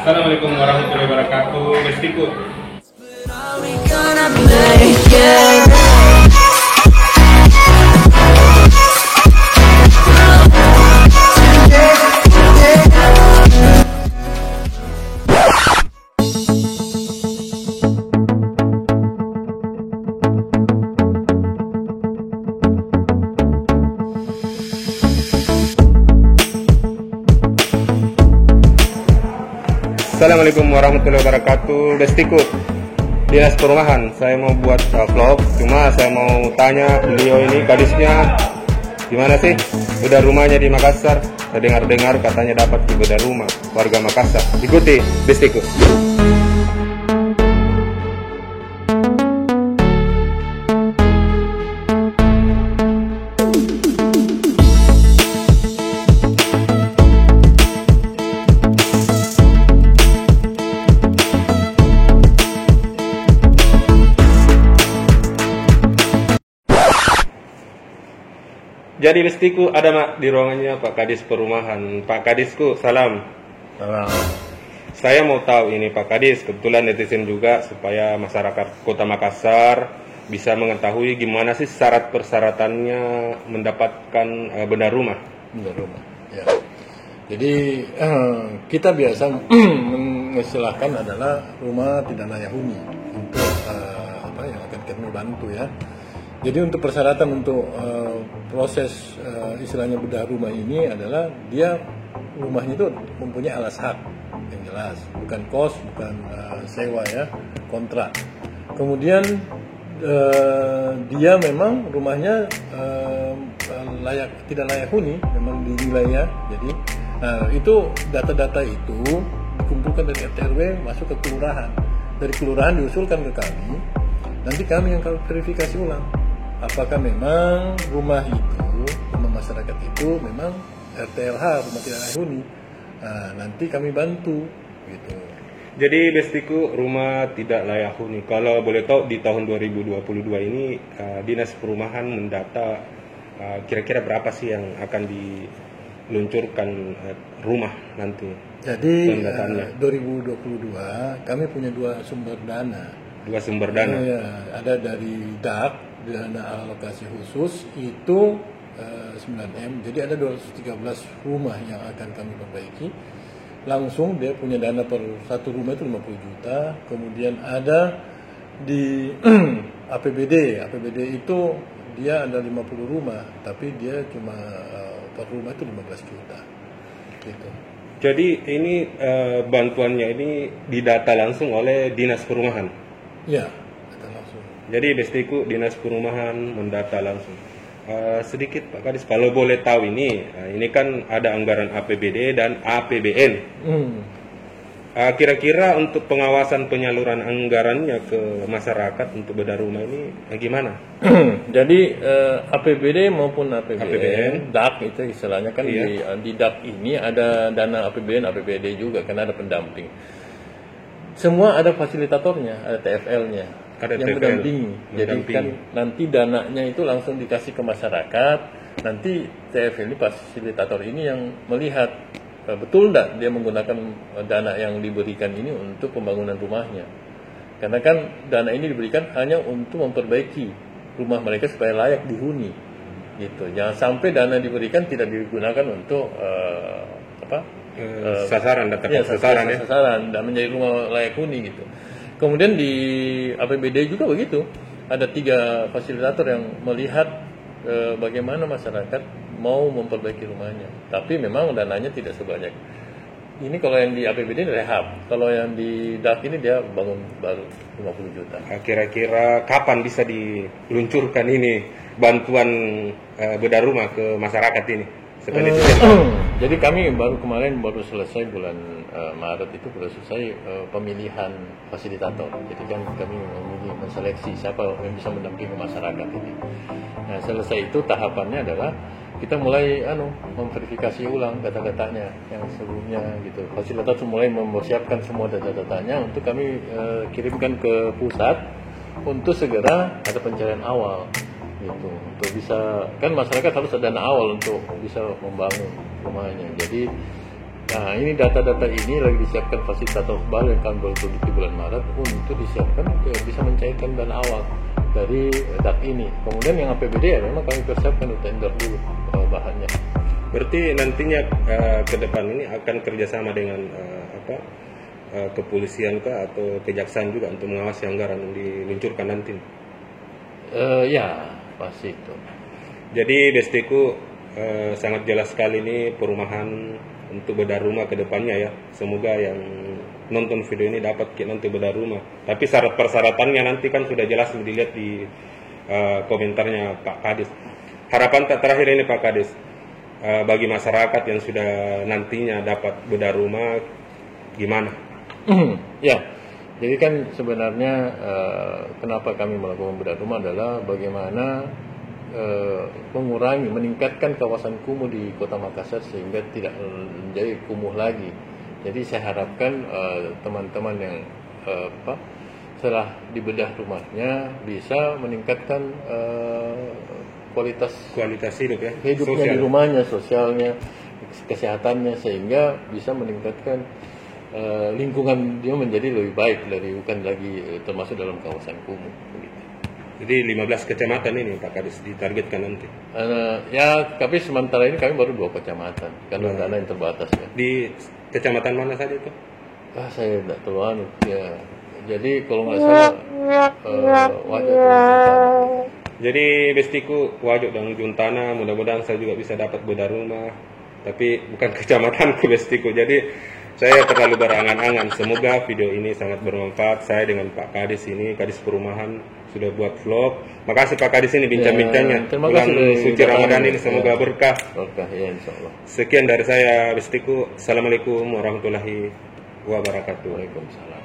Assalamualaikum warahmatullahi wabarakatuh. Bestiku. Assalamualaikum warahmatullahi wabarakatuh. Bestiku, Dinas Perumahan. Saya mau buat vlog, cuma saya mau tanya beliau ini kadisnya gimana sih? Bedah rumahnya di Makassar. Saya dengar-dengar katanya dapat di bedah rumah warga Makassar. Ikuti Bestiku. Jadi Bestiku ada mak di ruangannya Pak Kadis Perumahan. Pak Kadisku, salam. Salam. Saya mau tahu ini Pak Kadis, kebetulan netizen juga, supaya masyarakat Kota Makassar bisa mengetahui gimana sih syarat persyaratannya mendapatkan bedah rumah. Bedah rumah. Ya. Jadi kita biasa mengistilahkan adalah rumah tidak layak huni untuk apa yang akan kami bantu ya. Jadi untuk persyaratan untuk proses istilahnya bedah rumah ini adalah dia rumahnya itu mempunyai alas hak yang jelas, bukan kos, bukan sewa ya, kontrak. Kemudian dia memang rumahnya tidak layak huni, memang dinilai ya. Jadi itu data-data itu dikumpulkan dari RT RW masuk ke kelurahan, dari kelurahan diusulkan ke kami, nanti kami yang verifikasi ulang. Apakah memang rumah masyarakat itu memang RTLH, rumah tidak layak huni. Nanti kami bantu gitu. Jadi Bestiku, rumah tidak layak huni. Kalau boleh tahu di tahun 2022 ini Dinas Perumahan mendata kira-kira berapa sih yang akan diluncurkan rumah nanti? Jadi 2022 kami punya dua sumber dana. Dua sumber dana? Ya, ada dari DAK, dana alokasi khusus itu 9M, jadi ada 213 rumah yang akan kami perbaiki. Langsung dia punya dana per satu rumah itu 50 juta. Kemudian ada di APBD itu dia ada 50 rumah, tapi dia cuma per rumah itu 15 juta gitu. Jadi ini bantuannya ini didata langsung oleh Dinas Perumahan? Ya, data langsung. Jadi Bestiku, Dinas Perumahan mendata langsung. Sedikit Pak Kadis, kalau boleh tahu ini kan ada anggaran APBD dan APBN. Kira-kira untuk pengawasan penyaluran anggarannya ke masyarakat untuk bedah rumah ini gimana? Jadi APBD maupun APBN, DAK itu istilahnya kan iya. di DAK ini ada dana APBN, APBD juga karena ada pendamping. Semua ada fasilitatornya, ada TFL-nya yang mendampingi. Jadi kan nanti dananya itu langsung dikasih ke masyarakat. Nanti TFL ini fasilitator ini yang melihat betul tidak dia menggunakan dana yang diberikan ini untuk pembangunan rumahnya. Karena kan dana ini diberikan hanya untuk memperbaiki rumah mereka supaya layak dihuni. Gitu. Jangan sampai dana diberikan tidak digunakan untuk sasaran, sasaran dan menjadi rumah layak huni gitu. Kemudian di APBD juga begitu, ada 3 fasilitator yang melihat bagaimana masyarakat mau memperbaiki rumahnya. Tapi memang dananya tidak sebanyak ini. Kalau yang di APBD rehab, kalau yang di DAK ini dia bangun baru 50 juta. Kira-kira kapan bisa diluncurkan ini bantuan bedah rumah ke masyarakat ini? Jadi kami baru selesai bulan Maret itu baru selesai pemilihan fasilitator. Jadi kan kami menseleksi siapa yang bisa mendampingi masyarakat ini. Nah selesai itu tahapannya adalah kita mulai memverifikasi ulang data-datanya yang sebelumnya gitu. Fasilitator mulai mempersiapkan semua data-datanya untuk kami kirimkan ke pusat untuk segera ada pencarian awal. Gitu. Untuk bisa kan masyarakat harus ada dana awal untuk bisa membangun rumahnya. Jadi Nah, ini data-data ini lagi disiapkan fasilitator baru yang akan berproduksi di bulan Maret untuk disiapkan bisa mencairkan dana awal dari DAP ini. Kemudian yang APBD ya memang kami persiapkan untuk tender dulu bahannya. Berarti nantinya ke depan ini akan kerjasama dengan kepolisian kah atau kejaksaan juga untuk mengawasi anggaran yang diluncurkan nanti? Ya, pasti itu. Jadi Destiku sangat jelas sekali ini perumahan untuk bedah rumah ke depannya ya. Semoga yang nonton video ini dapat nanti bedah rumah. Tapi syarat persyaratannya nanti kan sudah jelas dilihat di komentarnya Pak Kadis. Harapan terakhir ini Pak Kadis, bagi masyarakat yang sudah nantinya dapat bedah rumah gimana? Ya, jadi kan sebenarnya kenapa kami melakukan bedah rumah adalah bagaimana meningkatkan kawasan kumuh di Kota Makassar sehingga tidak menjadi kumuh lagi. Jadi saya harapkan teman-teman yang setelah dibedah rumahnya bisa meningkatkan kualitas hidup ya, hidupnya di rumahnya, sosialnya, kesehatannya, sehingga bisa meningkatkan lingkungan dia menjadi lebih baik bukan lagi termasuk dalam kawasan kumuh. Jadi 15 kecamatan ini Pak Kadis ditargetkan nanti. Ya, tapi sementara ini kami baru 2 kecamatan karena dana yang terbatas ya. Di kecamatan mana saja itu? Saya tidak tahu ya. Jadi kalau nggak salah Wajok. Jadi Bestiku Wajok dan Juntana, mudah-mudahan saya juga bisa dapat bedah rumah. Tapi bukan kecamatanku Bestiku. Jadi saya terlalu berangan-angan. Semoga video ini sangat bermanfaat. Saya dengan Pak Kadis ini, Kadis Perumahan, sudah buat vlog. Makasih Pak Kadis ini bincang-bincangnya. Bulan suci Ramadan ini semoga berkah. Berkah ya, insyaallah. Sekian dari saya Bestiku. Assalamualaikum warahmatullahi wabarakatuh. Waalaikumsalam.